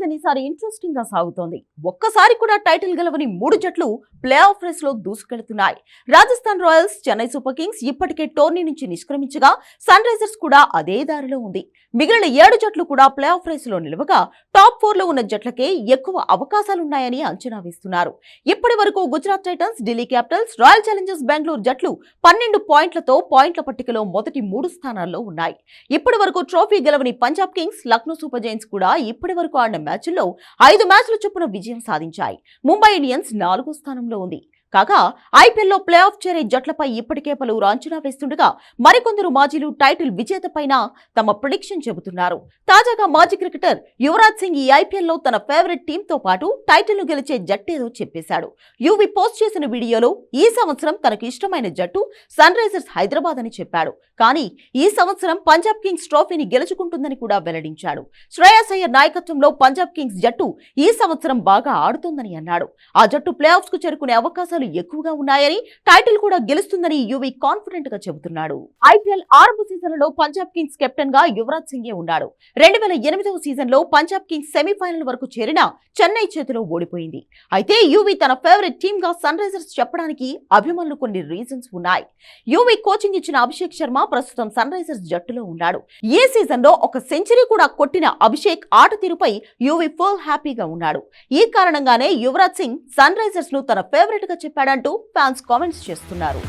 Season ఈసారి interesting గా సాగుతోంది. ఒక్కసారి కూడా టైటిల్ గెలవని 3 జట్లు ప్లే ఆఫ్ రేస్ లో దూసుకెళ్తున్నాయి. Rajasthan Royals, Chennai Super Kings ఇప్పటికే టోర్నీ నుంచి నిష్క్రమించగా సన్ రైజర్స్ కూడా అదే దారిలో ఉంది. మిగిలిన 7 జట్లు కూడా ప్లే ఆఫ్ రేస్ లో నిలవగా టాప్ 4 లో ఉన్న జట్లకే ఎక్కువ అవకాశాలున్నాయని అంచనా వేస్తున్నారు. ఇప్పటి వరకు Gujarat Titans, Delhi Capitals, royal Challengers Bengaluru జట్లు 12 పాయింట్లతో పాయింట్ల పట్టికలో మొదటి 3 స్థానాల్లో ఉన్నాయి. ఇప్పటి వరకు ట్రోఫీ గెలవని Punjab Kings, Lucknow Super Giants కూడా ఇప్పటి వరకు ఆడిన మ్యాచ్ల్లో 5 మ్యాచ్ల చొప్పున విజయం సాధించాయి. ముంబై ఇండియన్స్ 4వ స్థానంలో ఉంది. కాగా ఐపీఎల్లో ప్లే ఆఫ్ చేరే జట్లపై ఇప్పటికే పలువురు అంచనా వేస్తుండగా మరికొందరు మాజీలు టైటిల్ విజేత పైన తమ ప్రిడిక్షన్ చెబుతున్నారు. తాజాగా మాజీ క్రికెటర్ యువరాజ్ సింగ్ ఈ ఐపీఎల్లో తన ఫేవరెట్ టీమ్ తో పాటు టైటిల్ ను గెలిచే జట్టేదో చెప్పేశాడు. యువి పోస్ట్ చేసిన వీడియోలో ఈ సంవత్సరం తనకు ఇష్టమైన జట్టు సన్ రైజర్స్ హైదరాబాద్ అని చెప్పాడు. కానీ ఈ సంవత్సరం పంజాబ్ కింగ్స్ ట్రోఫీని గెలుచుకుంటుందని కూడా వెల్లడించాడు. శ్రేయస్ అయ్యర్ నాయకత్వంలో పంజాబ్ కింగ్స్ జట్టు ఈ సంవత్సరం బాగా ఆడుతోందని అన్నాడు. ఆ జట్టు ప్లే ఆఫ్స్ కు చేరుకునే అవకాశాలు ఎక్కువగా ఉన్నాయని, టైటిల్ కూడా గెలుస్తుందని యువి కాన్ఫిడెంట్ గా చెబుతున్నాడు. ఐపీఎల్ ఆరంభ సీజన్లలో పంజాబ్ కింగ్స్ కెప్టెన్ గా యువరాజ్ సింగే ఉన్నాడు. 2008వ సీజన్ లో పంజాబ్ కింగ్స్ సెమీఫైనల్ వరకు చేరిన చెన్నై చేతిలో ఓడిపోయింది. అయితే యువి తన ఫేవరెట్ టీమ్ గా సన్ రైజర్స్ చెప్పడానికి అభిమానులు కొన్ని రీజన్స్ ఉన్నాయి. యువి కోచింగ్ ఇచ్చిన అభిషేక్ శర్మ ప్రస్తుతం సన్ రైజర్స్ జట్టులో ఉన్నాడు. ఈ సీజన్ లో ఒక సెంచరీ కూడా కొట్టిన అభిషేక్ ఆట తీరుపై యువి ఫుల్ హ్యాపీగా ఉన్నాడు. ఈ కారణంగానే యువరాజ్ సింగ్ సన్ రైజర్స్ ను తన ఫేవరెట్ గా చెప్పాడంటూ ఫ్యాన్స్ కామెంట్స్ చేస్తున్నారు.